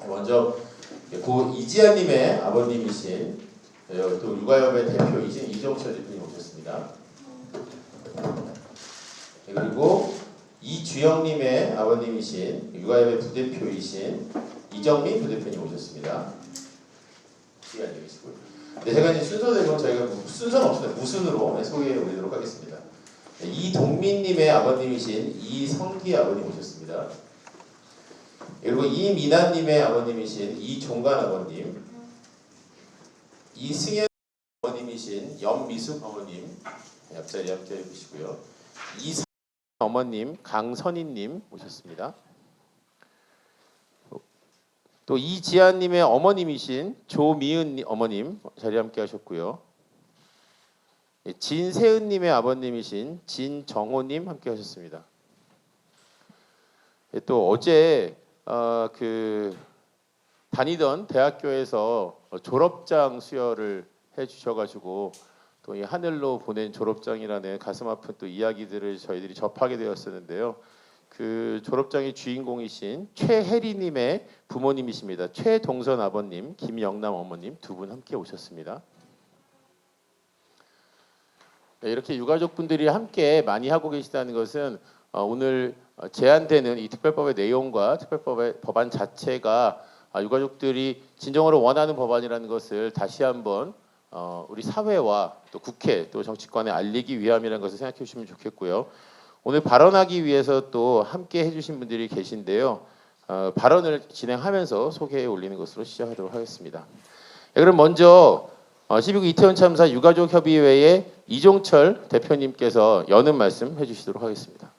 먼저 고 이지아님의 아버님이신 또 육아협의 대표이신 이종철 대표님 오셨습니다. 그리고 이주영님의 아버님이신 육아협의 부대표이신 이정민 부대표님 오셨습니다. 시간 되시고요. 네, 제가 이제 순서대로 저희가 순서는 없습니다. 무순으로 소개해 드리도록 하겠습니다. 이동민님의 아버님이신 이성기 아버님 오셨습니다. 그리고 이미나님의 아버님이신 이종관 아버님, 이승현 어머님이신 연미숙 어머님 옆자리 함께 해주시고요. 이상 어머님 강선희님 오셨습니다. 또 이지아님의 어머님이신 조미은 어머님 자리 함께 하셨고요. 진세은님의 아버님이신 진정호님 함께 하셨습니다. 또 어제 다니던 대학교에서 졸업장 수여를 해주셔가지고 또 이 하늘로 보낸 졸업장이라는 가슴 아픈 또 이야기들을 저희들이 접하게 되었었는데요. 그 졸업장의 주인공이신 최혜리님의 부모님이십니다. 최동선 아버님, 김영남 어머님 두 분 함께 오셨습니다. 네, 이렇게 유가족분들이 함께 많이 하고 계시다는 것은 오늘 제안되는 이 특별법의 내용과 특별법의 법안 자체가 유가족들이 진정으로 원하는 법안이라는 것을 다시 한번 우리 사회와 또 국회 또 정치권에 알리기 위함이라는 것을 생각해 주시면 좋겠고요. 오늘 발언하기 위해서 또 함께 해주신 분들이 계신데요. 발언을 진행하면서 소개해 올리는 것으로 시작하도록 하겠습니다. 네, 그럼 먼저 12구 이태원 참사 유가족협의회의 이종철 대표님께서 여는 말씀 해주시도록 하겠습니다.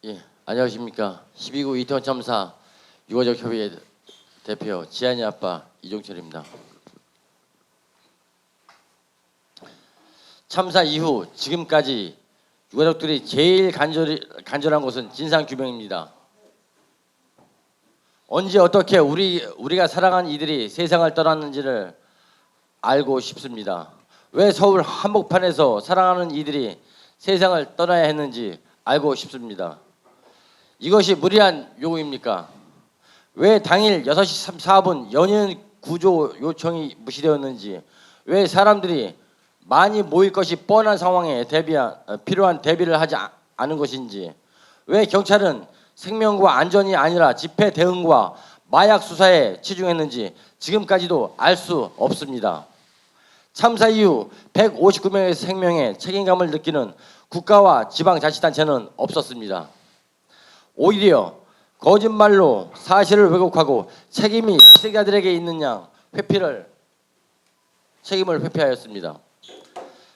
예, 안녕하십니까. 12구 이태원 참사 유가족협의회 대표 지한이 아빠 이종철입니다. 참사 이후 지금까지 유가족들이 제일 간절한 것은 진상규명입니다. 언제 어떻게 우리가 사랑한 이들이 세상을 떠났는지를 알고 싶습니다. 왜 서울 한복판에서 사랑하는 이들이 세상을 떠나야 했는지 알고 싶습니다. 이것이 무리한 요구입니까? 왜 당일 6시 4분 연인 구조 요청이 무시되었는지, 왜 사람들이 많이 모일 것이 뻔한 상황에 필요한 대비를 하지 않은 것인지, 왜 경찰은 생명과 안전이 아니라 집회 대응과 마약 수사에 치중했는지 지금까지도 알 수 없습니다. 참사 이후 159명의 생명에 책임감을 느끼는 국가와 지방자치단체는 없었습니다. 오히려 거짓말로 사실을 왜곡하고 책임이 피해자들에게 있는 양 책임을 회피하였습니다.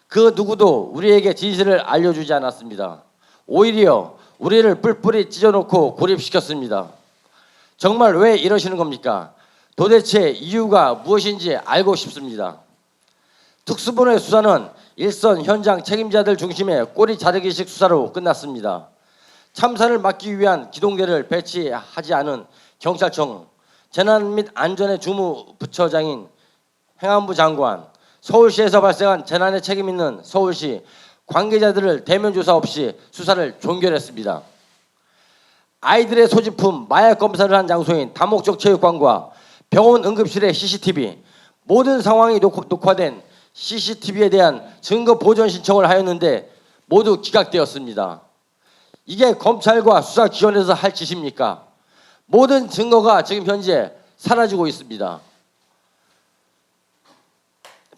그 누구도 우리에게 진실을 알려주지 않았습니다. 오히려 우리를 뿔뿔이 찢어놓고 고립시켰습니다. 정말 왜 이러시는 겁니까? 도대체 이유가 무엇인지 알고 싶습니다. 특수본의 수사는 일선 현장 책임자들 중심의 꼬리 자르기식 수사로 끝났습니다. 참사를 막기 위한 기동대를 배치하지 않은 경찰청, 재난 및 안전의 주무부처장인 행안부 장관, 서울시에서 발생한 재난에 책임 있는 서울시 관계자들을 대면 조사 없이 수사를 종결했습니다. 아이들의 소지품 마약 검사를 한 장소인 다목적 체육관과 병원 응급실의 CCTV, 모든 상황이 녹화된 CCTV에 대한 증거 보전 신청을 하였는데 모두 기각되었습니다. 이게 검찰과 수사기관에서 할 짓입니까? 모든 증거가 지금 현재 사라지고 있습니다.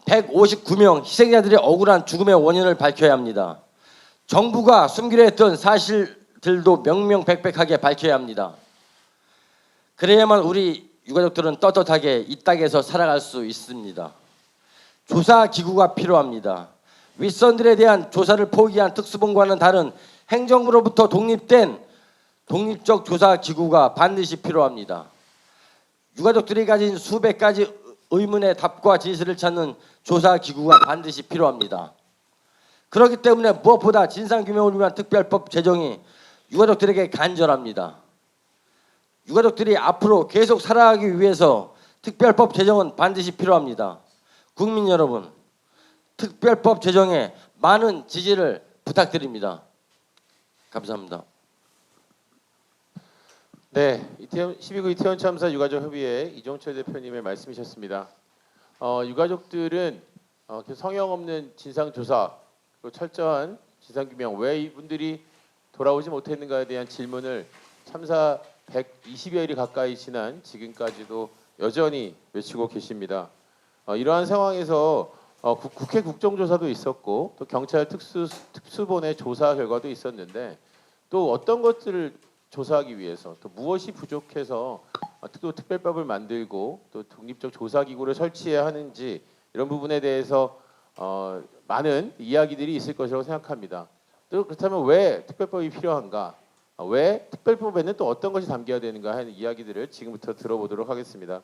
159명 희생자들의 억울한 죽음의 원인을 밝혀야 합니다. 정부가 숨기려 했던 사실들도 명명백백하게 밝혀야 합니다. 그래야만 우리 유가족들은 떳떳하게 이 땅에서 살아갈 수 있습니다. 조사기구가 필요합니다. 윗선들에 대한 조사를 포기한 특수본과는 다른 행정부로부터 독립된 독립적 조사기구가 반드시 필요합니다. 유가족들이 가진 수백 가지 의문의 답과 진실을 찾는 조사기구가 반드시 필요합니다. 그렇기 때문에 무엇보다 진상규명을 위한 특별법 제정이 유가족들에게 간절합니다. 유가족들이 앞으로 계속 살아가기 위해서 특별법 제정은 반드시 필요합니다. 국민 여러분, 특별법 제정에 많은 지지를 부탁드립니다. 감사합니다. 네, 12구 이태원 참사 유가족 협의회 이종철 대표님의 말씀이셨습니다. 유가족들은 성형 없는 진상 조사, 그리고 철저한 진상 규명, 왜 이분들이 돌아오지 못했는가에 대한 질문을 참사 120여일이 가까이 지난 지금까지도 여전히 외치고 계십니다. 이러한 상황에서 국회 국정조사도 있었고 또 경찰 특수본의 조사 결과도 있었는데 또 어떤 것들을 조사하기 위해서 또 무엇이 부족해서 또 특별법을 만들고 또 독립적 조사기구를 설치해야 하는지 이런 부분에 대해서 많은 이야기들이 있을 것이라고 생각합니다. 또 그렇다면 왜 특별법이 필요한가? 왜 특별법에는 또 어떤 것이 담겨야 되는가 하는 이야기들을 지금부터 들어보도록 하겠습니다.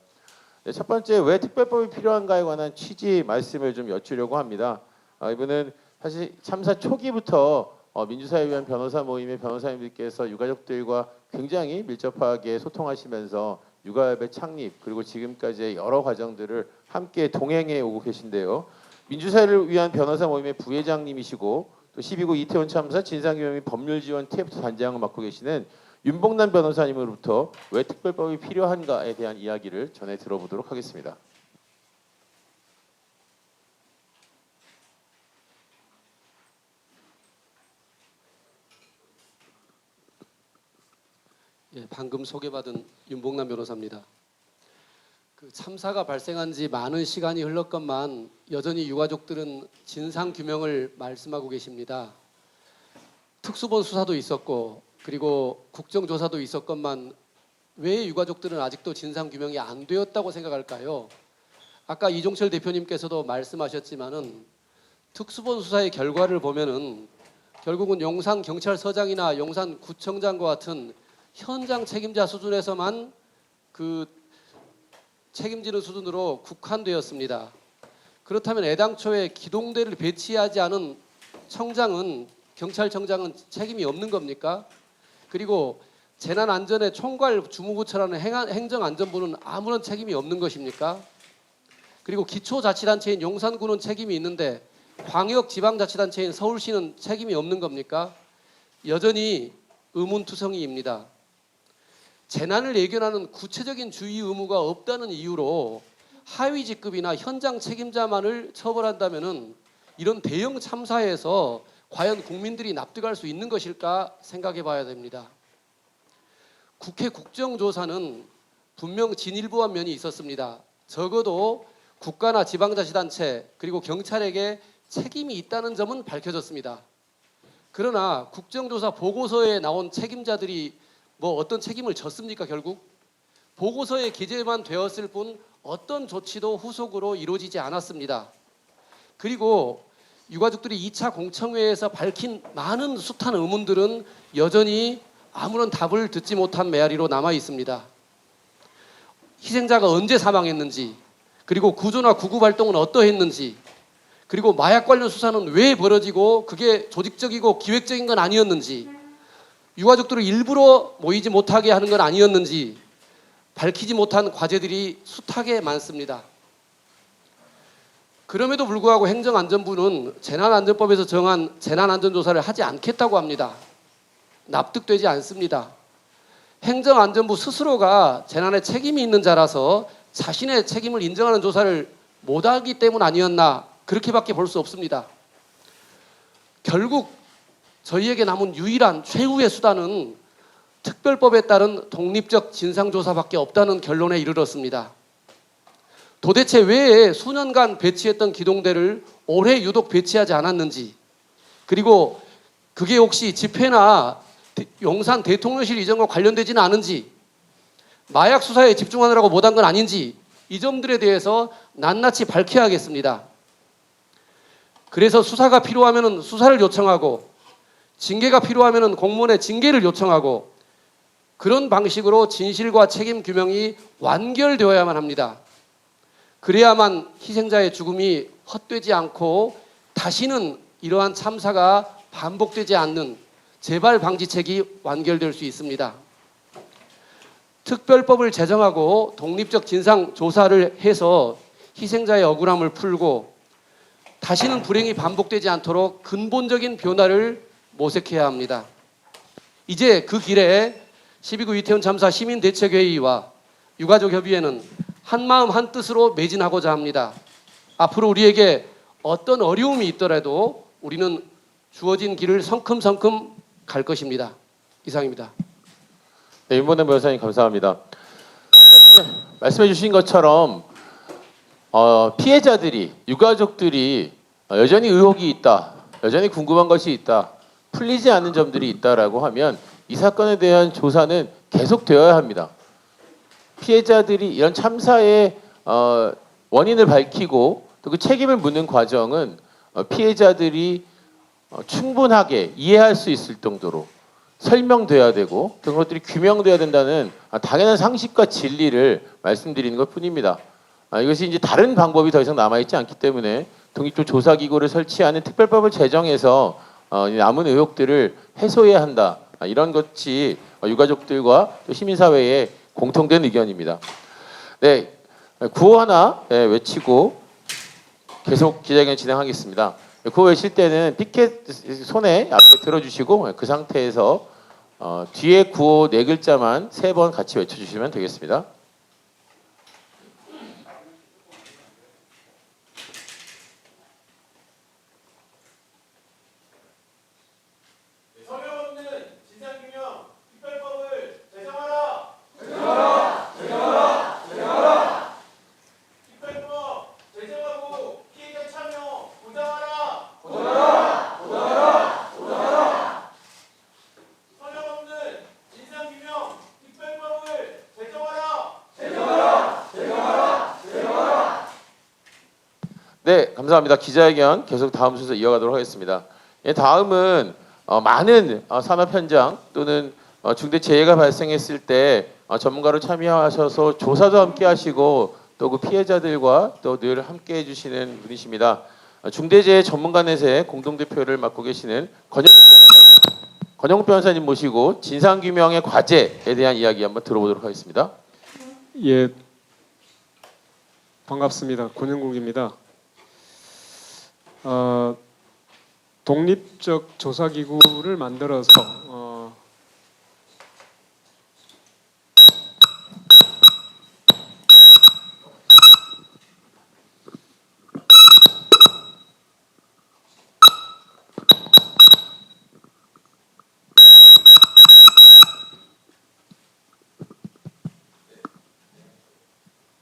네, 첫 번째 왜 특별법이 필요한가에 관한 취지 말씀을 좀 여쭈려고 합니다. 이분은 사실 참사 초기부터 민주사회 위한 변호사 모임의 변호사님들께서 유가족들과 굉장히 밀접하게 소통하시면서 유가협의 창립 그리고 지금까지의 여러 과정들을 함께 동행해 오고 계신데요. 민주사회를 위한 변호사 모임의 부회장님이시고 또 12구 이태원 참사 진상규명 및 법률지원 TF 단장을 맡고 계시는 윤봉남 변호사님으로부터 왜 특별법이 필요한가에 대한 이야기를 전해 들어보도록 하겠습니다. 예, 방금 소개받은 윤봉남 변호사입니다. 그 참사가 발생한 지 많은 시간이 흘렀건만 여전히 유가족들은 진상 규명을 말씀하고 계십니다. 특수본 수사도 있었고 그리고 국정조사도 있었건만 왜 유가족들은 아직도 진상 규명이 안 되었다고 생각할까요? 아까 이종철 대표님께서도 말씀하셨지만은 특수본 수사의 결과를 보면은 결국은 용산 경찰서장이나 용산 구청장과 같은 현장 책임자 수준에서만 그 책임지는 수준으로 국한되었습니다. 그렇다면 애당초에 기동대를 배치하지 않은 청장은 경찰청장은 책임이 없는 겁니까? 그리고 재난안전의 총괄 주무부처라는 행정안전부는 아무런 책임이 없는 것입니까? 그리고 기초자치단체인 용산구는 책임이 있는데 광역지방자치단체인 서울시는 책임이 없는 겁니까? 여전히 의문투성이입니다. 재난을 예견하는 구체적인 주의 의무가 없다는 이유로 하위 직급이나 현장 책임자만을 처벌한다면은 이런 대형 참사에서 과연 국민들이 납득할 수 있는 것일까 생각해 봐야 됩니다. 국회 국정조사는 분명 진일보한 면이 있었습니다. 적어도 국가나 지방자치단체 그리고 경찰에게 책임이 있다는 점은 밝혀졌습니다. 그러나 국정조사 보고서에 나온 책임자들이 뭐 어떤 책임을 졌습니까? 결국 보고서에 기재만 되었을 뿐 어떤 조치도 후속으로 이루어지지 않았습니다. 그리고 유가족들이 2차 공청회에서 밝힌 많은 숱한 의문들은 여전히 아무런 답을 듣지 못한 메아리로 남아 있습니다. 희생자가 언제 사망했는지, 그리고 구조나 구급 활동은 어떠했는지, 그리고 마약 관련 수사는 왜 벌어지고 그게 조직적이고 기획적인 건 아니었는지, 유가족들을 일부러 모이지 못하게 하는 건 아니었는지 밝히지 못한 과제들이 숱하게 많습니다. 그럼에도 불구하고 행정안전부는 재난안전법에서 정한 재난안전조사를 하지 않겠다고 합니다. 납득되지 않습니다. 행정안전부 스스로가 재난에 책임이 있는 자라서 자신의 책임을 인정하는 조사를 못하기 때문 아니었나 그렇게밖에 볼 수 없습니다. 결국 저희에게 남은 유일한 최후의 수단은 특별법에 따른 독립적 진상조사밖에 없다는 결론에 이르렀습니다. 도대체 왜 수년간 배치했던 기동대를 올해 유독 배치하지 않았는지, 그리고 그게 혹시 집회나 용산 대통령실 이전과 관련되지는 않은지, 마약 수사에 집중하느라고 못한 건 아닌지 이 점들에 대해서 낱낱이 밝혀야겠습니다. 그래서 수사가 필요하면 수사를 요청하고 징계가 필요하면 공무원의 징계를 요청하고 그런 방식으로 진실과 책임 규명이 완결되어야만 합니다. 그래야만 희생자의 죽음이 헛되지 않고 다시는 이러한 참사가 반복되지 않는 재발 방지책이 완결될 수 있습니다. 특별법을 제정하고 독립적 진상 조사를 해서 희생자의 억울함을 풀고 다시는 불행이 반복되지 않도록 근본적인 변화를 모색해야 합니다. 이제 그 길에 12구 이태원 참사 시민대책회의와 유가족협의회는 한마음 한뜻으로 매진하고자 합니다. 앞으로 우리에게 어떤 어려움이 있더라도 우리는 주어진 길을 성큼성큼 갈 것입니다. 이상입니다. 네, 윤봉남 변호사님 감사합니다. 말씀해 주신 것처럼 피해자들이, 유가족들이 여전히 의혹이 있다, 여전히 궁금한 것이 있다, 풀리지 않는 점들이 있다라고 하면 이 사건에 대한 조사는 계속되어야 합니다. 피해자들이 이런 참사의 원인을 밝히고 또 그 책임을 묻는 과정은 피해자들이 충분하게 이해할 수 있을 정도로 설명돼야 되고 그런 것들이 규명돼야 된다는 당연한 상식과 진리를 말씀드리는 것뿐입니다. 이것이 이제 다른 방법이 더 이상 남아있지 않기 때문에 독립적 조사기구를 설치하는 특별법을 제정해서 남은 의혹들을 해소해야 한다. 이런 것이 유가족들과 또 시민사회의 공통된 의견입니다. 네, 구호 하나 외치고 계속 기자회견 진행하겠습니다. 구호 외칠 때는 피켓 손에 앞에 들어주시고 그 상태에서 뒤에 구호 네 글자만 3번 같이 외쳐주시면 되겠습니다. 네, 감사합니다. 기자회견 계속 다음 순서 이어가도록 하겠습니다. 다음은 많은 산업 현장 또는 중대 재해가 발생했을 때 전문가로 참여하셔서 조사도 함께 하시고 또 그 피해자들과 또 늘 함께 해주시는 분이십니다. 중대재해 전문가넷의 공동대표를 맡고 계시는 권영욱 변호사님 모시고 진상규명의 과제에 대한 이야기 한번 들어보도록 하겠습니다. 예, 반갑습니다. 권영국입니다. 독립적 조사기구를 만들어서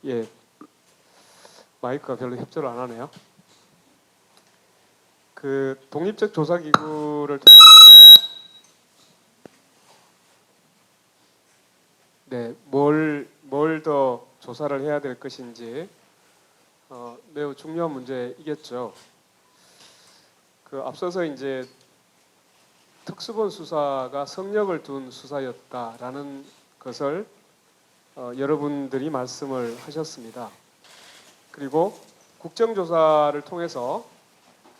예, 마이크가 별로 협조를 안 하네요. 그 독립적 조사기구를 뭘 더 조사를 해야 될 것인지 매우 중요한 문제이겠죠. 그 앞서서 이제 특수본 수사가 성역을 둔 수사였다라는 것을 여러분들이 말씀을 하셨습니다. 그리고 국정조사를 통해서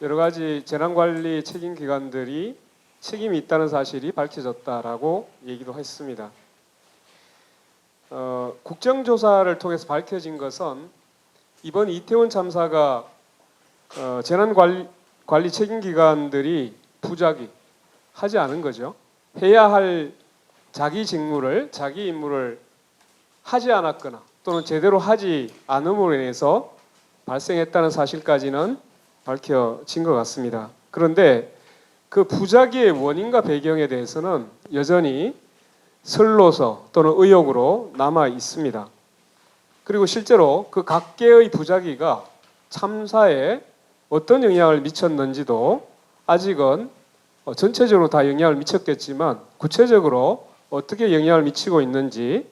여러 가지 재난관리 책임기관들이 책임이 있다는 사실이 밝혀졌다라고 얘기도 했습니다. 국정조사를 통해서 밝혀진 것은 이번 이태원 참사가 재난관리 책임기관들이 부작위 하지 않은 거죠. 해야 할 자기 직무를, 자기 임무를 하지 않았거나 또는 제대로 하지 않음으로 인해서 발생했다는 사실까지는 밝혀진 것 같습니다. 그런데 그 부작위의 원인과 배경에 대해서는 여전히 설로서 또는 의혹으로 남아 있습니다. 그리고 실제로 그 각계의 부작위가 참사에 어떤 영향을 미쳤는지도 아직은 전체적으로 다 영향을 미쳤겠지만 구체적으로 어떻게 영향을 미치고 있는지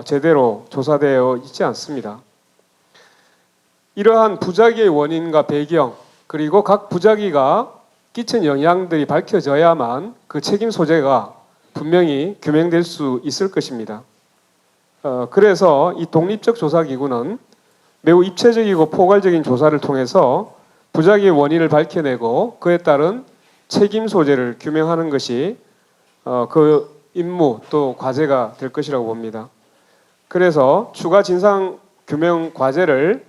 제대로 조사되어 있지 않습니다. 이러한 부작위의 원인과 배경 그리고 각 부작위가 끼친 영향들이 밝혀져야만 그 책임 소재가 분명히 규명될 수 있을 것입니다. 그래서 이 독립적 조사기구는 매우 입체적이고 포괄적인 조사를 통해서 부작위의 원인을 밝혀내고 그에 따른 책임 소재를 규명하는 것이 그 임무 또 과제가 될 것이라고 봅니다. 그래서 추가 진상 규명 과제를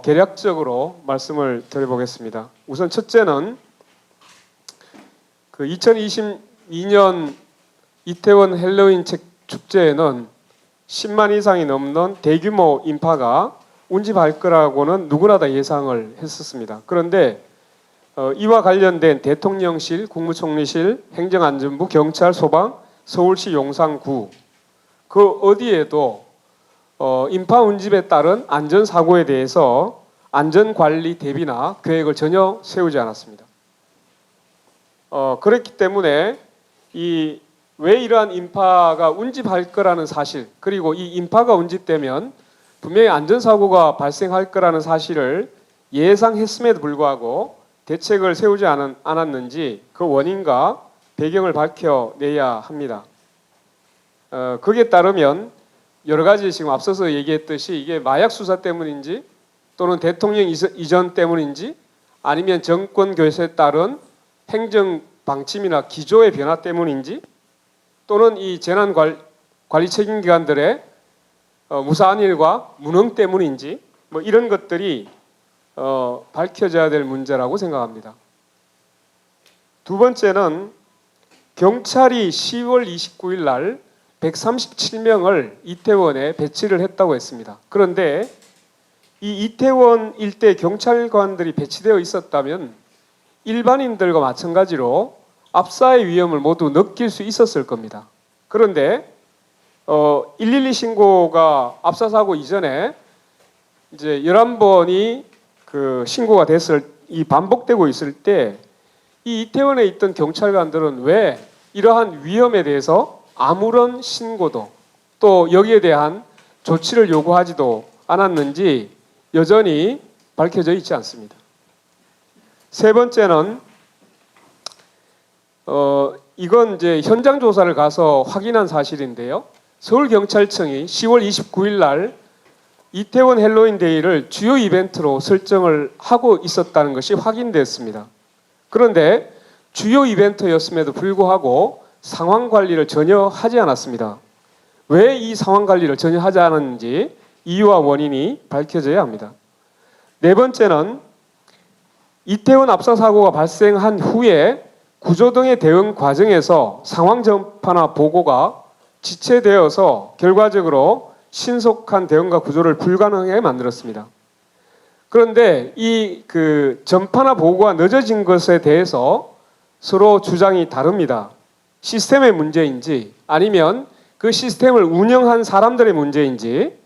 개략적으로 말씀을 드려보겠습니다. 우선 첫째는 그 2022년 이태원 헬로윈 축제에는 10만 이상이 넘는 대규모 인파가 운집할 거라고는 누구나 다 예상을 했었습니다. 그런데 이와 관련된 대통령실, 국무총리실, 행정안전부, 경찰, 소방, 서울시 용산구 그 어디에도 인파 운집에 따른 안전사고에 대해서 안전관리 대비나 계획을 전혀 세우지 않았습니다. 그렇기 때문에 왜 이러한 인파가 운집할 거라는 사실, 그리고 이 인파가 운집되면 분명히 안전사고가 발생할 거라는 사실을 예상했음에도 불구하고 대책을 세우지 않았는지 그 원인과 배경을 밝혀내야 합니다. 거기에 따르면 여러 가지 지금 앞서서 얘기했듯이 이게 마약 수사 때문인지 또는 대통령 이전 때문인지 아니면 정권 교체에 따른 행정 방침이나 기조의 변화 때문인지 또는 이 재난관리 책임기관들의 무사한 일과 무능 때문인지 뭐 이런 것들이 밝혀져야 될 문제라고 생각합니다. 두 번째는 경찰이 10월 29일 날 137명을 이태원에 배치를 했다고 했습니다. 그런데 이 이태원 일대 경찰관들이 배치되어 있었다면 일반인들과 마찬가지로 압사의 위험을 모두 느낄 수 있었을 겁니다. 그런데 112 신고가 압사 사고 이전에 이제 11번이 그 신고가 반복되고 있을 때 이 이태원에 있던 경찰관들은 왜 이러한 위험에 대해서 아무런 신고도 또 여기에 대한 조치를 요구하지도 않았는지 여전히 밝혀져 있지 않습니다. 세 번째는 이건 이제 현장 조사를 가서 확인한 사실인데요. 서울경찰청이 10월 29일 날 이태원 헬로윈 데이를 주요 이벤트로 설정을 하고 있었다는 것이 확인됐습니다. 그런데 주요 이벤트였음에도 불구하고 상황 관리를 전혀 하지 않았습니다. 왜 이 상황 관리를 전혀 하지 않았는지 이유와 원인이 밝혀져야 합니다. 네 번째는 이태원 압사 사고가 발생한 후에 구조 등의 대응 과정에서 상황 전파나 보고가 지체되어서 결과적으로 신속한 대응과 구조를 불가능하게 만들었습니다. 그런데 이 전파나 보고가 늦어진 것에 대해서 서로 주장이 다릅니다. 시스템의 문제인지 아니면 그 시스템을 운영한 사람들의 문제인지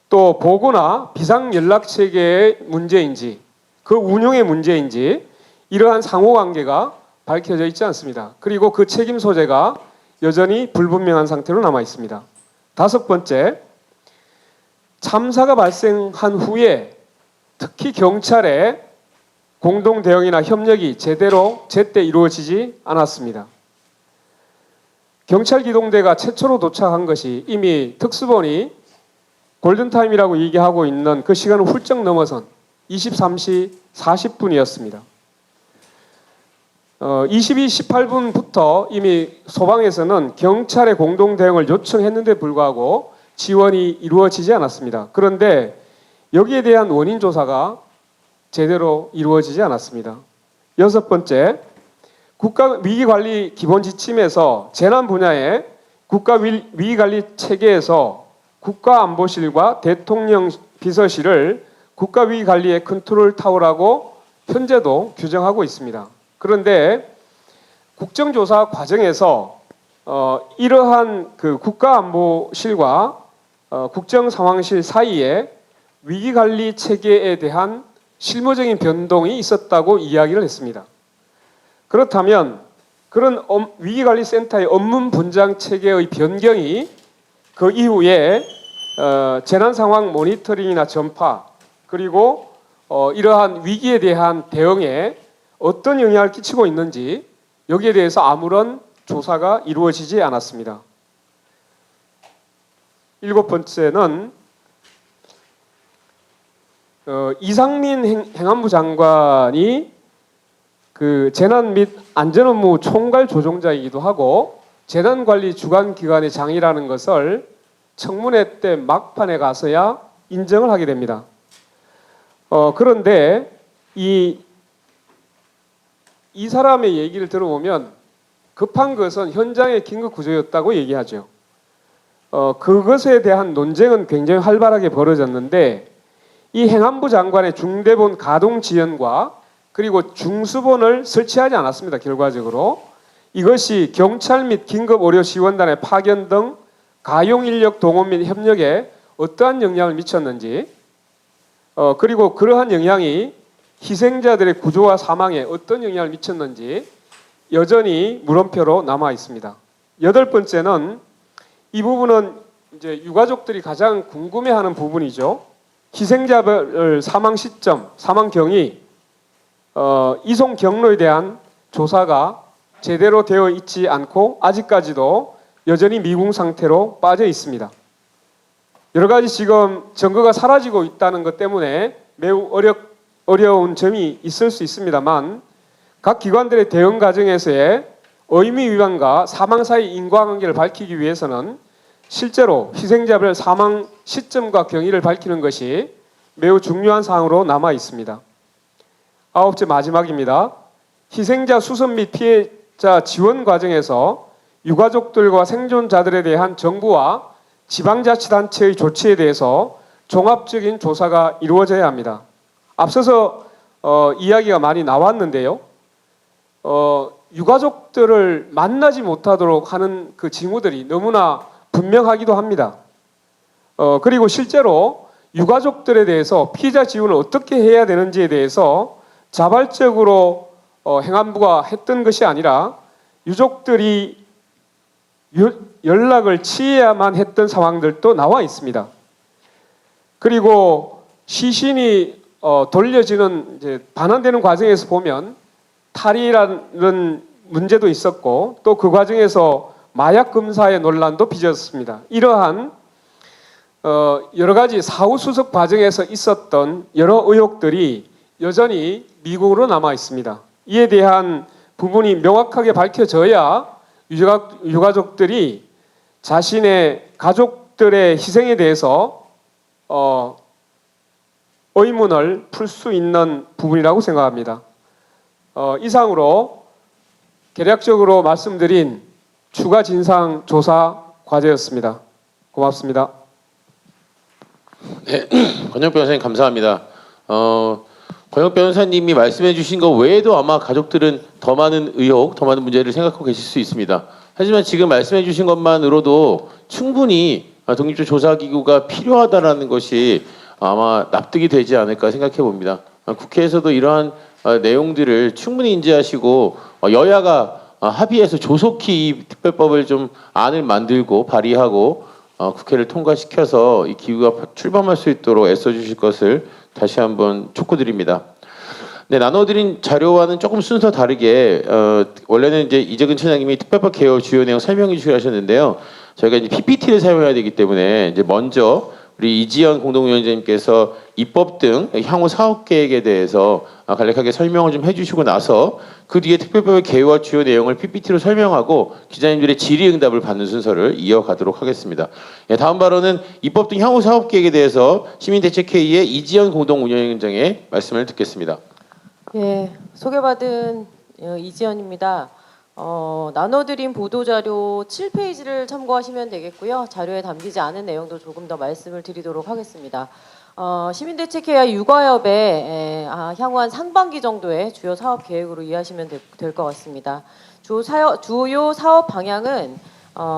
또 보고나 비상연락체계의 문제인지 그 운용의 문제인지 이러한 상호관계가 밝혀져 있지 않습니다. 그리고 그 책임 소재가 여전히 불분명한 상태로 남아 있습니다. 다섯 번째, 참사가 발생한 후에 특히 경찰의 공동 대응이나 협력이 제때 이루어지지 않았습니다. 경찰 기동대가 최초로 도착한 것이 이미 특수본이 골든타임이라고 얘기하고 있는 그 시간을 훌쩍 넘어선 23시 40분이었습니다. 22시 18분부터 이미 소방에서는 경찰의 공동 대응을 요청했는데 불구하고 지원이 이루어지지 않았습니다. 그런데 여기에 대한 원인 조사가 제대로 이루어지지 않았습니다. 여섯 번째, 국가위기관리 기본지침에서 재난 분야의 국가위기관리 체계에서 국가안보실과 대통령 비서실을 국가위기관리의 컨트롤 타워라고 현재도 규정하고 있습니다. 그런데 국정조사 과정에서 이러한 국가안보실과 국정상황실 사이에 위기관리 체계에 대한 실무적인 변동이 있었다고 이야기를 했습니다. 그렇다면 그런 위기관리센터의 업무 분장 체계의 변경이 그 이후에 재난상황 모니터링이나 전파 그리고 이러한 위기에 대한 대응에 어떤 영향을 끼치고 있는지 여기에 대해서 아무런 조사가 이루어지지 않았습니다. 일곱 번째는 이상민 행안부 장관이 그 재난 및 안전업무 총괄 조정자이기도 하고 재난관리 주관기관의 장이라는 것을 청문회 때 막판에 가서야 인정을 하게 됩니다. 그런데 이 사람의 얘기를 들어보면 급한 것은 현장의 긴급 구조였다고 얘기하죠. 그것에 대한 논쟁은 굉장히 활발하게 벌어졌는데 이 행안부 장관의 중대본 가동 지연과 그리고 중수본을 설치하지 않았습니다. 결과적으로 이것이 경찰 및 긴급의료지원단의 파견 등 가용 인력 동원 및 협력에 어떠한 영향을 미쳤는지 그리고 그러한 영향이 희생자들의 구조와 사망에 어떤 영향을 미쳤는지 여전히 물음표로 남아 있습니다. 여덟 번째는 이 부분은 이제 유가족들이 가장 궁금해하는 부분이죠. 희생자별 사망 시점, 사망 경위, 이송 경로에 대한 조사가 제대로 되어 있지 않고 아직까지도 여전히 미궁 상태로 빠져 있습니다. 여러 가지 지금 증거가 사라지고 있다는 것 때문에 매우 어려운 점이 있을 수 있습니다만 각 기관들의 대응 과정에서의 의미 위반과 사망 사이 인과관계를 밝히기 위해서는 실제로 희생자별 사망 시점과 경위를 밝히는 것이 매우 중요한 사항으로 남아 있습니다. 아홉째 마지막입니다. 희생자 수습 및 피해자 지원 과정에서 유가족들과 생존자들에 대한 정부와 지방자치단체의 조치에 대해서 종합적인 조사가 이루어져야 합니다. 앞서서 이야기가 많이 나왔는데요. 유가족들을 만나지 못하도록 하는 그 징후들이 너무나 분명하기도 합니다. 그리고 실제로 유가족들에 대해서 피해자 지원을 어떻게 해야 되는지에 대해서 자발적으로 행안부가 했던 것이 아니라 유족들이 연락을 취해야만 했던 상황들도 나와 있습니다. 그리고 시신이 돌려지는 이제 반환되는 과정에서 보면 탈이라는 문제도 있었고 또 그 과정에서 마약 검사의 논란도 빚었습니다. 이러한 여러 가지 사후 수습 과정에서 있었던 여러 의혹들이 여전히 미궁으로 남아 있습니다. 이에 대한 부분이 명확하게 밝혀져야 유가족들이 자신의 가족들의 희생에 대해서 의문을 풀 수 있는 부분이라고 생각합니다. 이상으로 개략적으로 말씀드린 추가 진상 조사 과제였습니다. 고맙습니다. 네, 권혁 변호사님 감사합니다. 권혁 변호사님이 말씀해 주신 것 외에도 아마 가족들은 더 많은 의혹, 더 많은 문제를 생각하고 계실 수 있습니다. 하지만 지금 말씀해 주신 것만으로도 충분히 독립적 조사기구가 필요하다는 것이 아마 납득이 되지 않을까 생각해 봅니다. 국회에서도 이러한 내용들을 충분히 인지하시고 여야가 합의해서 조속히 이 특별법을 좀 안을 만들고 발의하고 국회를 통과시켜서 이 기구가 출범할 수 있도록 애써주실 것을 다시 한번 촉구드립니다. 네, 나눠드린 자료와는 조금 순서 다르게 원래는 이제 이재근 차장님이 특별법 개요 주요 내용 설명해 주시기로 하셨는데요. 저희가 이제 PPT를 사용해야 되기 때문에 이제 먼저 우리 이지연 공동위원장님께서 입법 등 향후 사업 계획에 대해서 간략하게 설명을 좀 해주시고 나서 그 뒤에 특별법의 개요와 주요 내용을 PPT로 설명하고 기자님들의 질의응답을 받는 순서를 이어가도록 하겠습니다. 예, 다음 발언은 입법 등 향후 사업 계획에 대해서 시민대책회의의 이지연 공동운영위원장의 말씀을 듣겠습니다. 예, 소개받은 이지연입니다. 나눠드린 보도자료 7페이지를 참고하시면 되겠고요. 자료에 담기지 않은 내용도 조금 더 말씀을 드리도록 하겠습니다. 시민대책회의 육아협의 향후 한 상반기 정도의 주요 사업 계획으로 이해하시면 될 것 같습니다. 주요 사업 방향은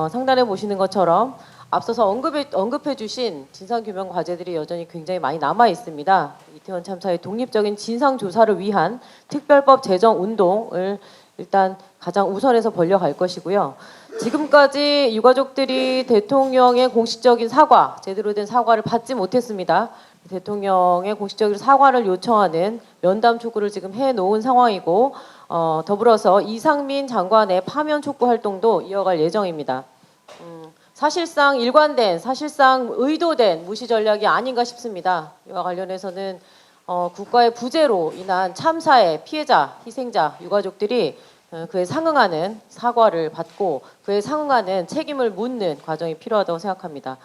상단에 보시는 것처럼 앞서서 언급해 주신 진상규명 과제들이 여전히 굉장히 많이 남아 있습니다. 이태원 참사의 독립적인 진상조사를 위한 특별법 제정 운동을 일단 가장 우선해서 벌려갈 것이고요. 지금까지 유가족들이 대통령의 공식적인 사과, 제대로 된 사과를 받지 못했습니다. 대통령의 공식적인 사과를 요청하는 면담 촉구를 지금 해놓은 상황이고 더불어서 이상민 장관의 파면 촉구 활동도 이어갈 예정입니다. 사실상 일관된, 사실상 의도된 무시 전략이 아닌가 싶습니다. 이와 관련해서는 국가의 부재로 인한 참사의 피해자, 희생자, 유가족들이 그에 상응하는 사과를 받고 그에 상응하는 책임을 묻는 과정이 필요하다고 생각합니다.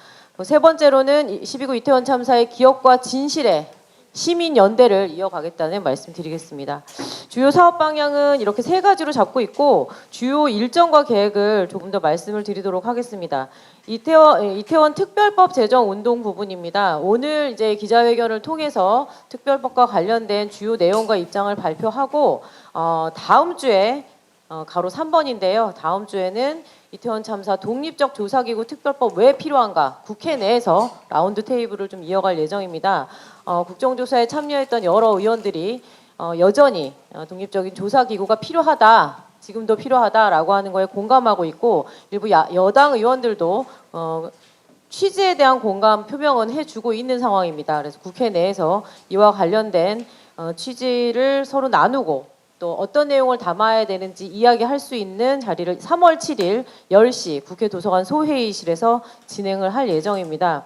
세 번째로는 12구 이태원 참사의 기억과 진실의 시민연대를 이어가겠다는 말씀드리겠습니다. 주요 사업 방향은 이렇게 세 가지로 잡고 있고 주요 일정과 계획을 조금 더 말씀을 드리도록 하겠습니다. 이태원 특별법 제정 운동 부분입니다. 오늘 이제 기자회견을 통해서 특별법과 관련된 주요 내용과 입장을 발표하고 다음 주에 가로 3번인데요. 다음 주에는 이태원 참사 독립적 조사기구 특별법 왜 필요한가 국회 내에서 라운드 테이블을 좀 이어갈 예정입니다. 국정조사에 참여했던 여러 의원들이 여전히 독립적인 조사기구가 필요하다, 지금도 필요하다라고 하는 거에 공감하고 있고 일부 여당 의원들도 취지에 대한 공감 표명은 해주고 있는 상황입니다. 그래서 국회 내에서 이와 관련된 취지를 서로 나누고 또 어떤 내용을 담아야 되는지 이야기할 수 있는 자리를 3월 7일 10시 국회 도서관 소회의실에서 진행을 할 예정입니다.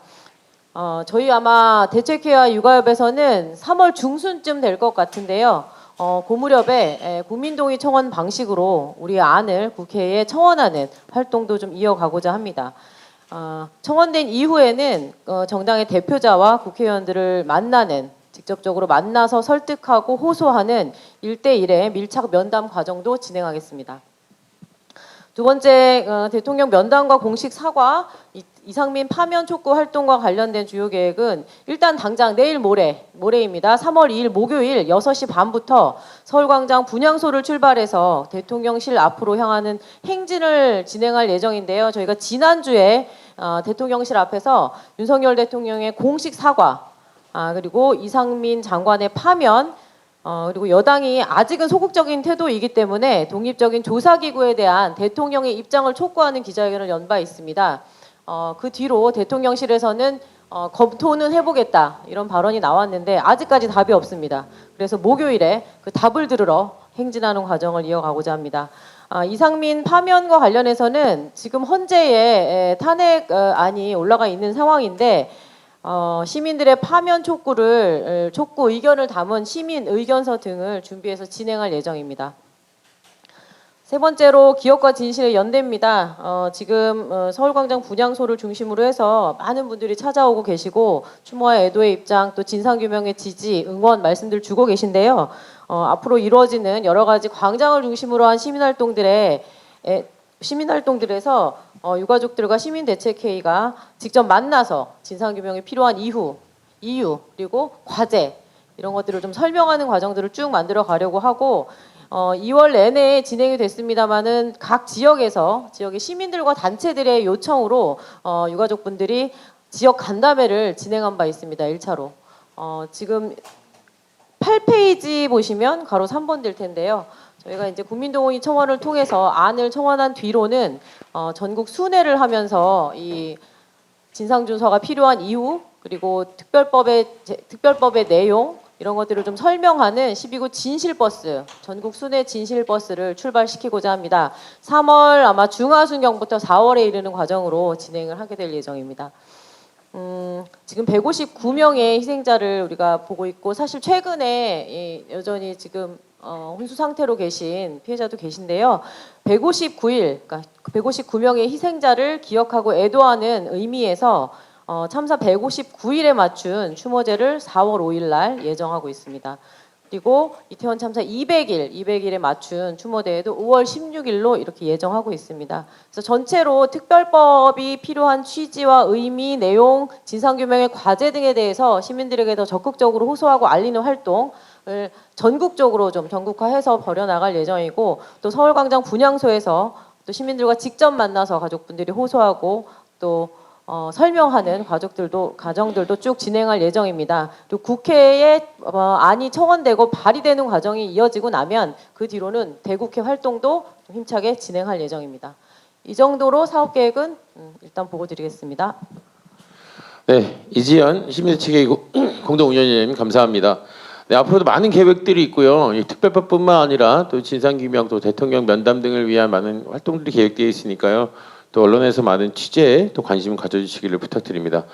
저희 아마 대책회와 육아협에서는 3월 중순쯤 될 것 같은데요. 그 무렵에 국민동의 청원 방식으로 우리 안을 국회에 청원하는 활동도 좀 이어가고자 합니다. 청원된 이후에는 정당의 대표자와 국회의원들을 만나는 직접적으로 만나서 설득하고 호소하는 1대1의 밀착 면담 과정도 진행하겠습니다. 두 번째, 대통령 면담과 공식 사과, 이상민 파면 촉구 활동과 관련된 주요 계획은 일단 당장 내일 모레입니다. 3월 2일 목요일 6시 반부터 서울광장 분향소를 출발해서 대통령실 앞으로 향하는 행진을 진행할 예정인데요. 저희가 지난주에 대통령실 앞에서 윤석열 대통령의 공식 사과, 그리고 이상민 장관의 파면, 그리고 여당이 아직은 소극적인 태도이기 때문에 독립적인 조사기구에 대한 대통령의 입장을 촉구하는 기자회견을 연 바 있습니다. 그 뒤로 대통령실에서는 검토는 해보겠다 이런 발언이 나왔는데 아직까지 답이 없습니다. 그래서 목요일에 그 답을 들으러 행진하는 과정을 이어가고자 합니다. 이상민 파면과 관련해서는 지금 헌재에 탄핵안이 올라가 있는 상황인데 시민들의 파면 촉구 의견을 담은 시민 의견서 등을 준비해서 진행할 예정입니다. 세 번째로 기억과 진실의 연대입니다. 지금 서울광장 분향소를 중심으로 해서 많은 분들이 찾아오고 계시고 추모와 애도의 입장, 또 진상규명의 지지, 응원 말씀들 주고 계신데요. 앞으로 이루어지는 여러 가지 광장을 중심으로 한 시민활동들에서 유가족들과 시민대책회의가 직접 만나서 진상규명이 필요한 이유 그리고 과제 이런 것들을 좀 설명하는 과정들을 쭉 만들어 가려고 하고 2월 내내 진행이 됐습니다마는 각 지역의 시민들과 단체들의 요청으로 유가족분들이 지역 간담회를 진행한 바 있습니다. 1차로. 지금 8페이지 보시면 가로 3번 될 텐데요. 저희가 이제 국민동의 청원을 통해서 안을 청원한 뒤로는 전국 순회를 하면서 이 진상조사가 필요한 이유 그리고 특별법의 내용 이런 것들을 좀 설명하는 12구 진실버스, 전국 순회 진실버스를 출발시키고자 합니다. 3월 아마 중하순경부터 4월에 이르는 과정으로 진행을 하게 될 예정입니다. 지금 159명의 희생자를 우리가 보고 있고 사실 최근에 여전히 지금 혼수 상태로 계신 피해자도 계신데요. 159일, 그러니까 159명의 희생자를 기억하고 애도하는 의미에서 참사 159일에 맞춘 추모제를 4월 5일 날 예정하고 있습니다. 그리고 이태원 참사 200일에 맞춘 추모대회도 5월 16일로 이렇게 예정하고 있습니다. 그래서 전체로 특별법이 필요한 취지와 의미, 내용, 진상규명의 과제 등에 대해서 시민들에게 더 적극적으로 호소하고 알리는 활동을 전국적으로 좀 전국화해서 벌여나갈 예정이고 또 서울광장 분향소에서 또 시민들과 직접 만나서 가족분들이 호소하고 또 설명하는 과정들도 쭉 진행할 예정입니다. 그리고 국회에 안이 청원되고 발의되는 과정이 이어지고 나면 그 뒤로는 대국회 활동도 좀 힘차게 진행할 예정입니다. 이 정도로 사업 계획은 일단 보고 드리겠습니다. 네, 이지연 시민대책회 공동운영위원님 감사합니다. 네, 앞으로도 많은 계획들이 있고요. 이 특별법뿐만 아니라 또 진상규명, 또 대통령 면담 등을 위한 많은 활동들이 계획되어 있으니까요. 또 언론에서 많은 취재에 또 관심 가져주시기를 부탁드립니다.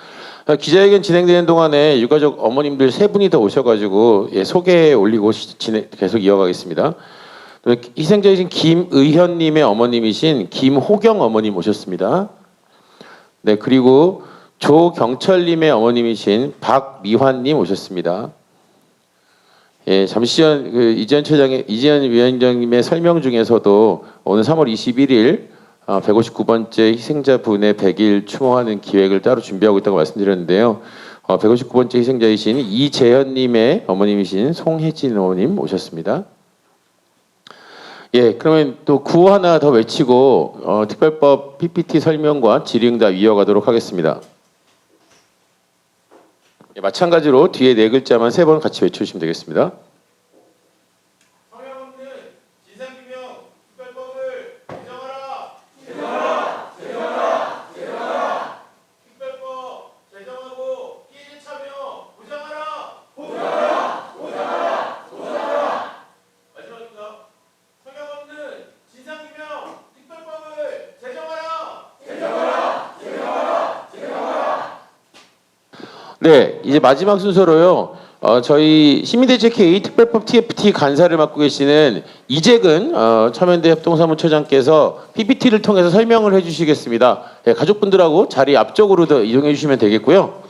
기자회견 진행되는 동안에 유가족 어머님들 세 분이 더 오셔가지고 소개 올리고 계속 이어가겠습니다. 희생자이신 김의현님의 어머님이신 김호경 어머님 오셨습니다. 네, 그리고 조경철님의 어머님이신 박미환님 오셨습니다. 예, 잠시전 이지연 위원장님의 설명 중에서도 오늘 3월 21일 159번째 희생자분의 100일 추모하는 기획을 따로 준비하고 있다고 말씀드렸는데요. 159번째 희생자이신 이재현님의 어머님이신 송혜진 어머님 오셨습니다. 예, 그러면 또 구호 하나 더 외치고 특별법 PPT 설명과 질의응답 이어가도록 하겠습니다. 예, 마찬가지로 뒤에 네 글자만 3번 같이 외쳐주시면 되겠습니다. 성형 없는 진상규명 특별법을 제정하라. 특별법 제정하고 피해자 참여 보장하라. 마지막입니다. 성형 없는 진상규명 특별법을 제정하라. 네, 이제 마지막 순서로요. 저희 시민대책회의 특별법 TFT 간사를 맡고 계시는 이재근 첨연대 협동사무처장께서 PPT를 통해서 설명을 해주시겠습니다. 네, 가족분들하고 자리 앞쪽으로 더 이동해 주시면 되겠고요.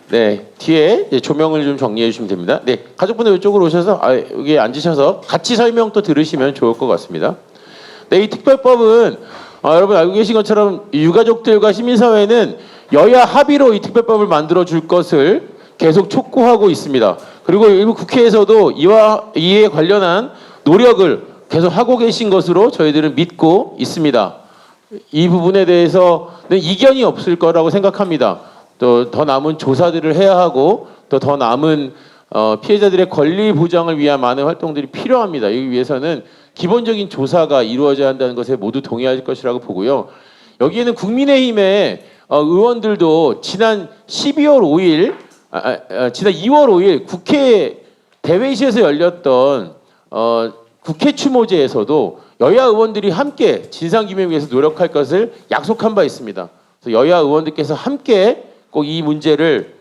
네, 뒤에 이제 조명을 좀 정리해 주시면 됩니다. 네, 가족분들 이쪽으로 오셔서 여기 앉으셔서 같이 설명 또 들으시면 좋을 것 같습니다. 네, 이 특별법은 여러분 알고 계신 것처럼 유가족들과 시민사회는 여야 합의로 이 특별법을 만들어 줄 것을 계속 촉구하고 있습니다. 그리고 일부 국회에서도 이에 관련한 노력을 계속 하고 계신 것으로 저희들은 믿고 있습니다. 이 부분에 대해서는 이견이 없을 거라고 생각합니다. 또 더 남은 조사들을 해야 하고 또 더 남은 피해자들의 권리 보장을 위한 많은 활동들이 필요합니다. 여기 위해서는 기본적인 조사가 이루어져야 한다는 것에 모두 동의할 것이라고 보고요. 여기에는 국민의힘의 의원들도 지난 12월 5일, 지난 2월 5일 국회 대회의실에서 열렸던 국회 추모제에서도 여야 의원들이 함께 진상규명을 위해서 노력할 것을 약속한 바 있습니다. 그래서 여야 의원들께서 함께 꼭 이 문제를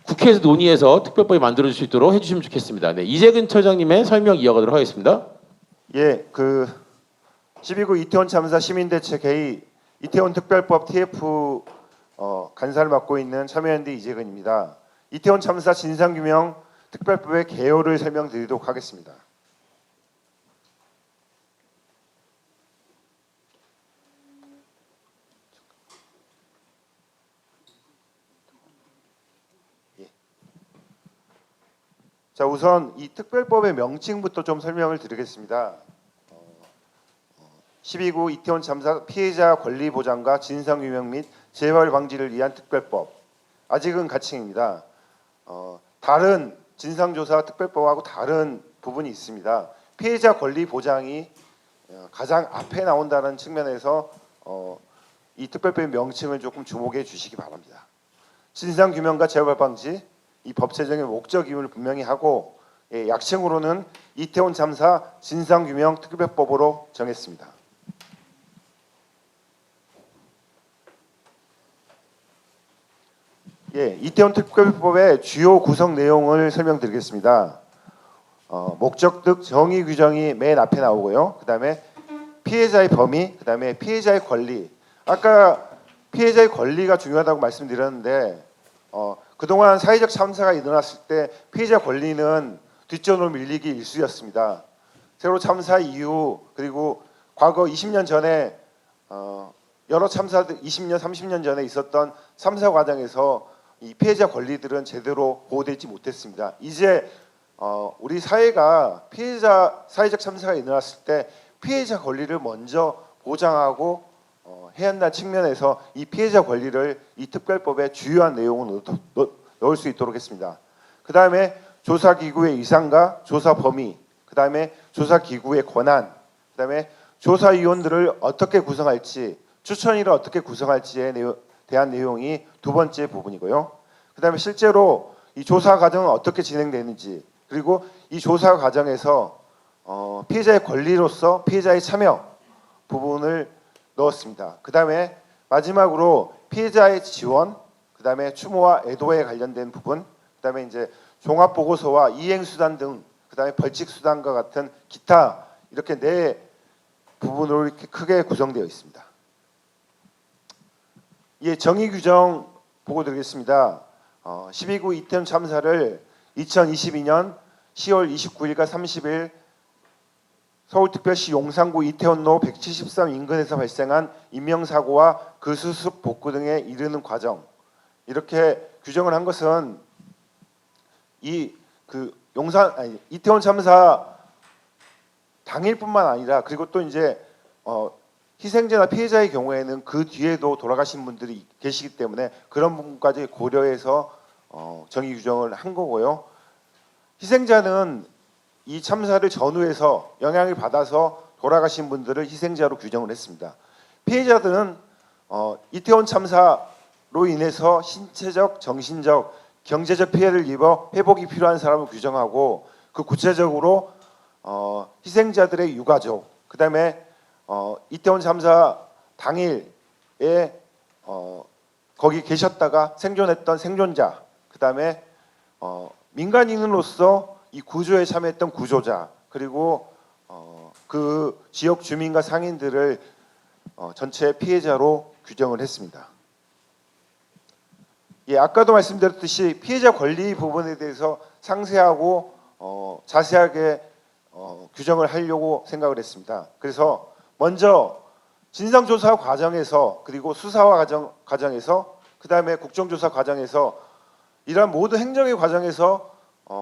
국회에서 논의해서 특별법이 만들어질 수 있도록 해주시면 좋겠습니다. 네, 이재근 처장님의 설명 이어가도록 하겠습니다. 예, 12구 이태원 참사 시민대책회의 이태원 특별법 TF 간사를 맡고 있는 참여연대 이재근입니다. 이태원 참사 진상규명 특별법의 개요를 설명드리도록 하겠습니다. 자, 우선 이 특별법의 명칭부터 좀 설명을 드리겠습니다. 12구 이태원 참사 피해자 권리 보장과 진상규명 및 재발 방지를 위한 특별법. 아직은 가칭입니다. 다른 진상조사 특별법하고 다른 부분이 있습니다. 피해자 권리 보장이 가장 앞에 나온다는 측면에서 이 특별법의 명칭을 조금 주목해 주시기 바랍니다. 진상규명과 재발 방지 이 법 제정의 목적임을 분명히 하고 약칭으로는 이태원 참사 진상규명 특별법으로 정했습니다. 이태원 특별법의 주요 구성 내용을 설명드리겠습니다. 목적 등 정의 규정이 맨 앞에 나오고요. 그다음에 피해자의 범위, 그다음에 피해자의 권리. 아까 피해자의 권리가 중요하다고 말씀드렸는데 그동안 사회적 참사가 일어났을 때 피해자 권리는 뒷전으로 밀리기 일쑤였습니다. 세월호 참사 이후 그리고 과거 20년 전에 여러 참사들 20년, 30년 전에 있었던 참사 과정에서 이 피해자 권리들은 제대로 보호되지 못했습니다. 이제 우리 사회가 사회적 참사가 일어났을 때 피해자 권리를 먼저 보장하고 해야 한다는 측면에서 이 피해자 권리를 이 특별법의 주요한 내용으로 넣을 수 있도록 했습니다. 그 다음에 조사기구의 이상과 조사 범위, 그 다음에 조사기구의 권한, 그 다음에 조사위원들을 어떻게 구성할지, 추천위를 어떻게 구성할지에 대한 내용이 두 번째 부분이고요. 그 다음에 실제로 이 조사 과정은 어떻게 진행되는지, 그리고 이 조사 과정에서 피해자의 권리로서 피해자의 참여 부분을 넣었습니다. 그 다음에 마지막으로 피해자의 지원, 그 다음에 추모와 애도에 관련된 부분, 그 다음에 이제 종합보고서와 이행수단 등, 그 다음에 벌칙수단과 같은 기타 이렇게 네 부분으로 이렇게 크게 구성되어 있습니다. 정의 규정 보고 드리겠습니다. 12구 이태원 참사를 2022년 10월 29일과 30일 서울특별시 용산구 이태원로 173 인근에서 발생한 인명사고와 그 수습 복구 등에 이르는 과정, 이렇게 규정을 한 것은 이태원 참사 당일뿐만 아니라, 그리고 또 이제 희생자나 피해자의 경우에는 그 뒤에도 돌아가신 분들이 계시기 때문에 그런 부분까지 고려해서 정의 규정을 한 거고요. 희생자는 이 참사를 전후해서 영향을 받아서 돌아가신 분들을 희생자로 규정을 했습니다. 피해자들은 이태원 참사로 인해서 신체적, 정신적, 경제적 피해를 입어 회복이 필요한 사람을 규정하고, 그 구체적으로 희생자들의 유가족, 그다음에 이태원 참사 당일에 거기 계셨다가 생존했던 생존자, 그다음에 민간인으로서 이 구조에 참여했던 구조자, 그리고 그 지역 주민과 상인들을 전체 피해자로 규정을 했습니다. 예, 아까도 말씀드렸듯이 피해자 권리 부분에 대해서 상세하고 자세하게 규정을 하려고 생각을 했습니다. 그래서 먼저 진상조사 과정에서, 그리고 수사와 과정에서, 그다음에 국정조사 과정에서, 이러한 모든 행정의 과정에서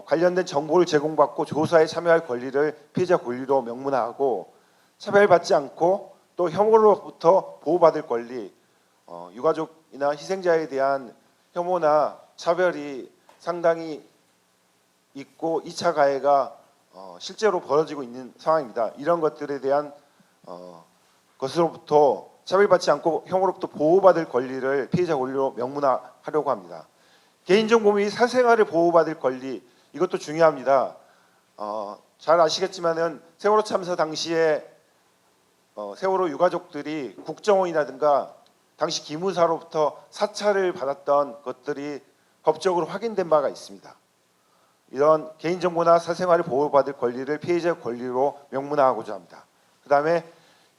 관련된 정보를 제공받고 조사에 참여할 권리를 피해자 권리로 명문화하고, 차별받지 않고 또 혐오로부터 보호받을 권리, 유가족이나 희생자에 대한 혐오나 차별이 상당히 있고 2차 가해가 실제로 벌어지고 있는 상황입니다. 이런 것들에 대한 것으로부터 차별받지 않고 혐오로부터 보호받을 권리를 피해자 권리로 명문화하려고 합니다. 개인정보 및 사생활을 보호받을 권리, 이것도 중요합니다. 잘 아시겠지만은 세월호 참사 당시에 세월호 유가족들이 국정원이라든가 당시 기무사로부터 사찰을 받았던 것들이 법적으로 확인된 바가 있습니다. 이런 개인정보나 사생활을 보호받을 권리를 피해자 권리로 명문화하고자 합니다. 그 다음에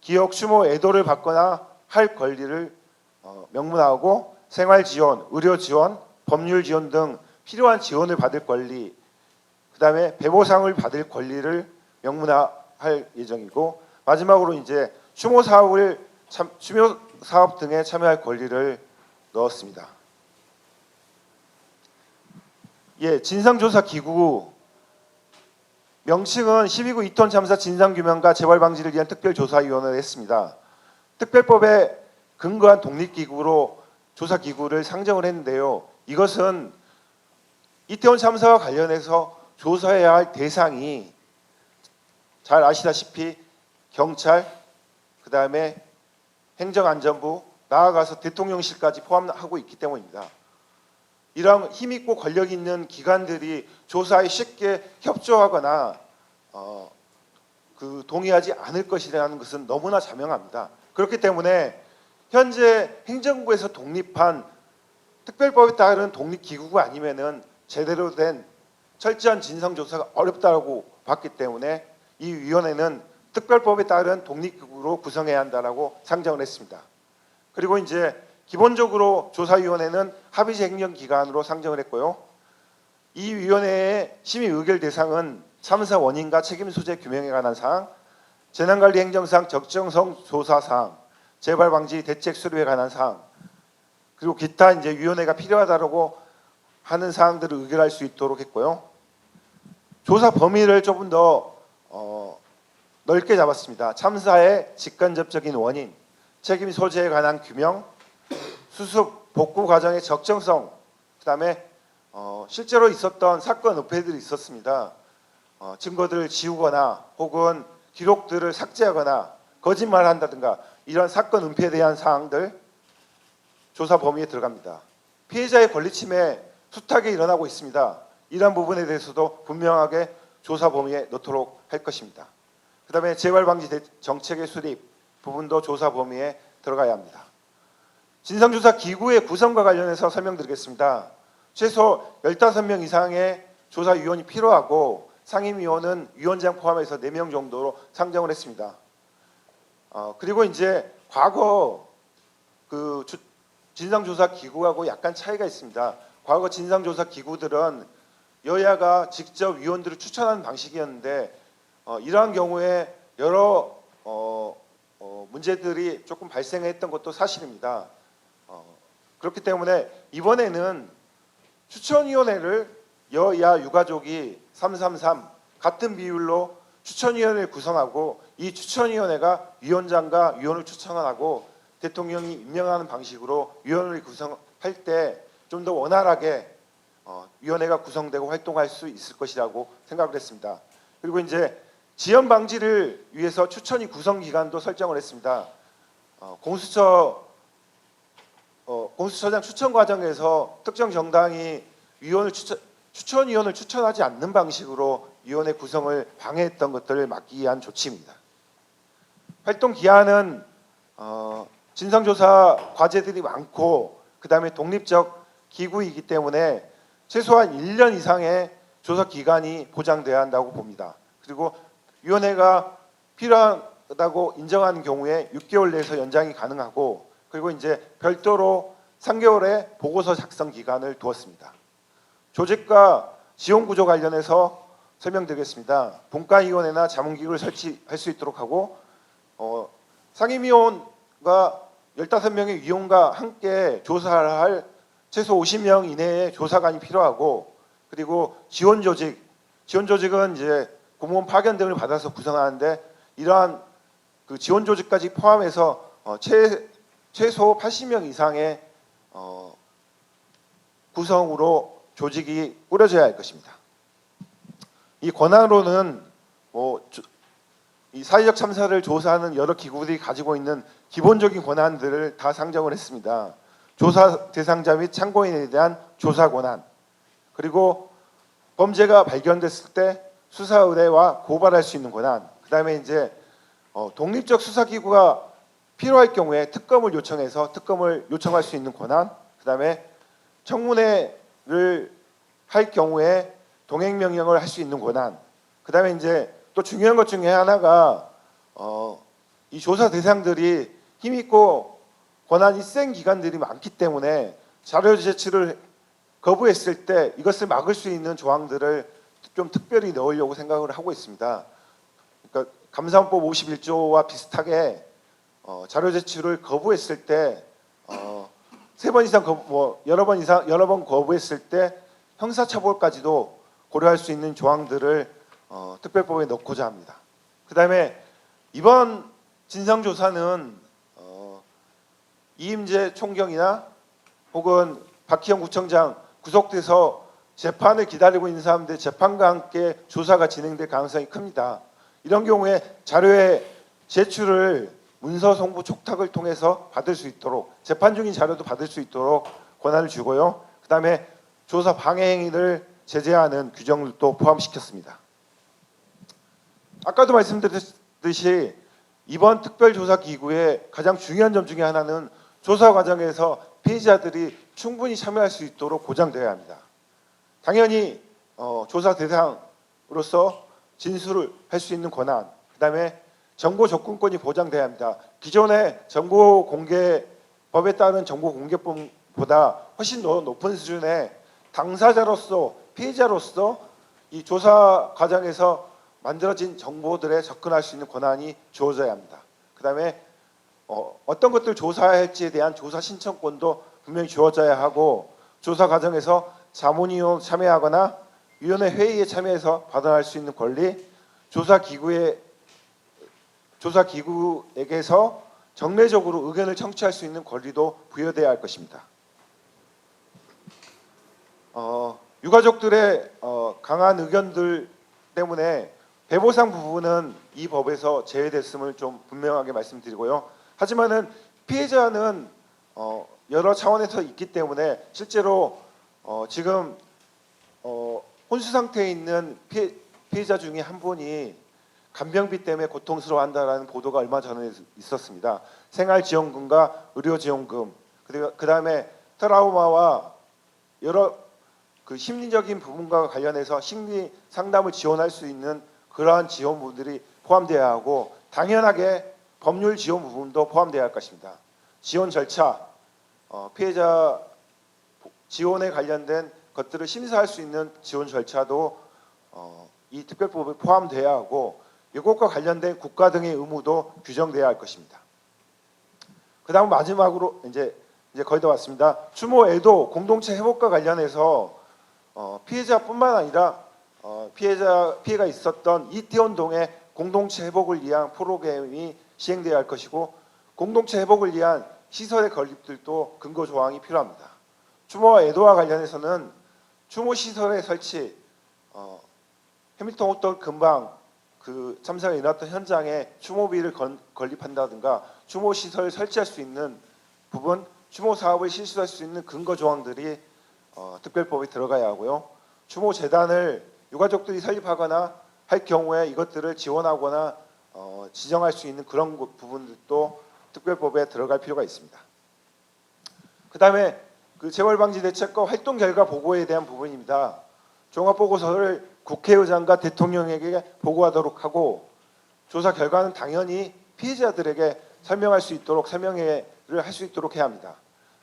기억, 추모, 애도를 받거나 할 권리를 명문화하고, 생활지원, 의료지원, 법률지원 등 필요한 지원을 받을 권리, 그 다음에 배보상을 받을 권리를 명문화할 예정이고, 마지막으로 이제 추모 사업 등에 참여할 권리를 넣었습니다. 예, 진상조사 기구 명칭은 12구 이태원 참사 진상규명과 재발방지를 위한 특별조사위원회를 했습니다. 특별법에 근거한 독립기구로 조사기구를 상정을 했는데요. 이것은 이태원 참사와 관련해서 조사해야 할 대상이 잘 아시다시피 경찰, 그 다음에 행정안전부, 나아가서 대통령실까지 포함하고 있기 때문입니다. 이런 힘있고 권력 있는 기관들이 조사에 쉽게 협조하거나 동의하지 않을 것이라는 것은 너무나 자명합니다. 그렇기 때문에 현재 행정부에서 독립한 특별법에 따른 독립기구가 아니면은 제대로 된 철저한 진상조사가 어렵다고 봤기 때문에 이 위원회는 특별법에 따른 독립기구로 구성해야 한다라고 상정을 했습니다. 그리고 이제 기본적으로 조사위원회는 합의제 행정기관으로 상정을 했고요. 이 위원회의 심의 의결 대상은 참사 원인과 책임 소재 규명에 관한 사항, 재난관리 행정상 적정성 조사 사항, 재발방지 대책 수립에 관한 사항, 그리고 기타 이제 위원회가 필요하다라고 하는 사항들을 의결할 수 있도록 했고요. 조사 범위를 조금 더 넓게 잡았습니다. 참사의 직간접적인 원인, 책임 소재에 관한 규명, 수습, 복구 과정의 적정성, 그다음에 실제로 있었던 사건 은폐들이 있었습니다. 증거들을 지우거나 혹은 기록들을 삭제하거나 거짓말한다든가 이런 사건 은폐에 대한 사항들 조사 범위에 들어갑니다. 피해자의 권리 침해 숱하게 일어나고 있습니다. 이러한 부분에 대해서도 분명하게 조사 범위에 넣도록 할 것입니다. 그다음에 재발방지 정책의 수립 부분도 조사 범위에 들어가야 합니다. 진상조사 기구의 구성과 관련해서 설명드리겠습니다. 최소 15명 이상의 조사위원이 필요하고 상임위원은 위원장 포함해서 4명 정도로 상정을 했습니다. 그리고 이제 과거 그 진상조사 기구하고 약간 차이가 있습니다. 과거 진상조사 기구들은 여야가 직접 위원들을 추천하는 방식이었는데 이러한 경우에 여러 문제들이 조금 발생했던 것도 사실입니다. 그렇기 때문에 이번에는 추천위원회를 여야 유가족이 333 같은 비율로 추천위원회를 구성하고 이 추천위원회가 위원장과 위원을 추천하고 대통령이 임명하는 방식으로 위원회를 구성할 때 좀 더 원활하게 위원회가 구성되고 활동할 수 있을 것이라고 생각을 했습니다. 그리고 이제 지연 방지를 위해서 추천위 구성 기간도 설정을 했습니다. 공수처장 추천 과정에서 특정 정당이 추천위원을 추천하지 않는 방식으로 위원회 구성을 방해했던 것들을 막기 위한 조치입니다. 활동 기한은 진상조사 과제들이 많고 그다음에 독립적 기구이기 때문에 최소한 1년 이상의 조사 기간이 보장돼야 한다고 봅니다. 그리고 위원회가 필요하다고 인정하는 경우에 6개월 내에서 연장이 가능하고 그리고 이제 별도로 3개월의 보고서 작성 기간을 두었습니다. 조직과 지원 구조 관련해서 설명드리겠습니다. 분과위원회나 자문기구를 설치할 수 있도록 하고 상임위원과 15명의 위원과 함께 조사를 할 최소 50명 이내의 조사관이 필요하고 그리고 지원 조직은 이제 공무원 파견 등을 받아서 구성하는데 이러한 그 지원 조직까지 포함해서 최소 80명 이상의 구성으로 조직이 꾸려져야 할 것입니다. 이 권한으로는 이 사회적 참사를 조사하는 여러 기구들이 가지고 있는 기본적인 권한들을 다 상정을 했습니다. 조사 대상자 및 참고인에 대한 조사 권한, 그리고 범죄가 발견됐을 때 수사 의뢰와 고발할 수 있는 권한, 그다음에 이제 독립적 수사 기구가 필요할 경우에 특검을 요청해서 특검을 요청할 수 있는 권한, 그다음에 청문회를 할 경우에 동행 명령을 할 수 있는 권한, 그다음에 이제 또 중요한 것 중에 하나가 이 조사 대상들이 힘있고 권한이 센 기관들이 많기 때문에 자료 제출을 거부했을 때 이것을 막을 수 있는 조항들을 좀 특별히 넣으려고 생각을 하고 있습니다. 그러니까 감사원법 51조와 비슷하게 자료 제출을 거부했을 때 3번 이상 여러 번 거부했을 때 형사처벌까지도 고려할 수 있는 조항들을 특별법에 넣고자 합니다. 그다음에 이번 진상조사는 이임재 총경이나 혹은 박희영 구청장 구속돼서 재판을 기다리고 있는 사람들 재판과 함께 조사가 진행될 가능성이 큽니다. 이런 경우에 자료의 제출을 문서 송부 촉탁을 통해서 받을 수 있도록 재판 중인 자료도 받을 수 있도록 권한을 주고요. 그다음에 조사 방해 행위를 제재하는 규정도 포함시켰습니다. 아까도 말씀드렸듯이 이번 특별조사기구의 가장 중요한 점 중에 하나는 조사 과정에서 피해자들이 충분히 참여할 수 있도록 보장되어야 합니다. 당연히 조사 대상으로서 진술을 할 수 있는 권한, 그다음에 정보 접근권이 보장돼야 합니다. 기존의 정보 공개법에 따른 정보 공개법보다 훨씬 더 높은 수준의 당사자로서 피해자로서 이 조사 과정에서 만들어진 정보들에 접근할 수 있는 권한이 주어져야 합니다. 그다음에 어떤 것들 조사할지에 대한 조사 신청권도 분명히 주어져야 하고 조사 과정에서 자문위원 참여하거나 위원회 회의에 참여해서 받아갈 수 있는 권리, 조사 기구에게서 정례적으로 의견을 청취할 수 있는 권리도 부여돼야 할 것입니다. 유가족들의 강한 의견들 때문에 배보상 부분은 이 법에서 제외됐음을 좀 분명하게 말씀드리고요. 하지만은 피해자는 여러 차원에서 있기 때문에 실제로 지금 혼수 상태에 있는 피해자 중에 한 분이 간병비 때문에 고통스러워한다라는 보도가 얼마 전에 있었습니다. 생활지원금과 의료지원금, 그다음에 트라우마와 여러 그 심리적인 부분과 관련해서 심리 상담을 지원할 수 있는 그러한 지원부들이 포함되어야 하고 당연하게 법률 지원 부분도 포함되어야 할 것입니다. 지원 절차, 피해자 지원에 관련된 것들을 심사할 수 있는 지원 절차도 이 특별법에 포함돼야 하고 이것과 관련된 국가 등의 의무도 규정돼야 할 것입니다. 그다음 마지막으로 이제 거의 다 왔습니다. 추모에도 공동체 회복과 관련해서 피해자뿐만 아니라 피해가 있었던 이태원동의 공동체 회복을 위한 프로그램이 시행돼야 할 것이고 공동체 회복을 위한 시설의 건립들도 근거 조항이 필요합니다. 추모와 애도와 관련해서는 추모 시설의 설치, 해밀턴 호텔 근방 그 참사가 일어났던 현장에 추모비를 건립한다든가 추모 시설을 설치할 수 있는 부분, 추모 사업을 실시할 수 있는 근거 조항들이 특별법에 들어가야 하고요. 추모 재단을 유가족들이 설립하거나 할 경우에 이것들을 지원하거나 지정할 수 있는 그런 부분들도 특별법에 들어갈 필요가 있습니다. 그다음에 그 재벌방지 대책과 활동 결과 보고에 대한 부분입니다. 종합 보고서를 국회의장과 대통령에게 보고하도록 하고 조사 결과는 당연히 피해자들에게 설명할 수 있도록 설명회를 할 수 있도록 해야 합니다.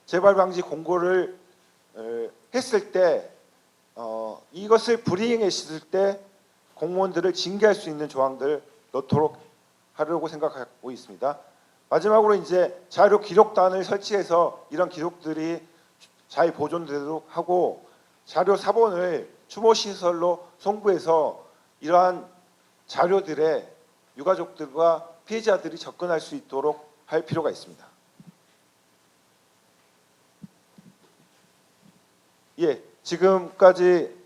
재벌방지 공고를 했을 때 이것을 불이행했을 때 공무원들을 징계할 수 있는 조항들을 넣도록 하려고 생각하고 있습니다. 마지막으로 이제 자료 기록단을 설치해서 이런 기록들이 잘 보존되도록 하고 자료 사본을 추모 시설로 송부해서 이러한 자료들에 유가족들과 피해자들이 접근할 수 있도록 할 필요가 있습니다. 예, 지금까지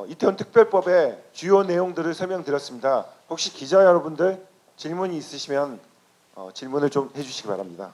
이태원 특별법의 주요 내용들을 설명드렸습니다. 혹시 기자 여러분들 질문이 있으시면 질문을 좀 해주시기 바랍니다.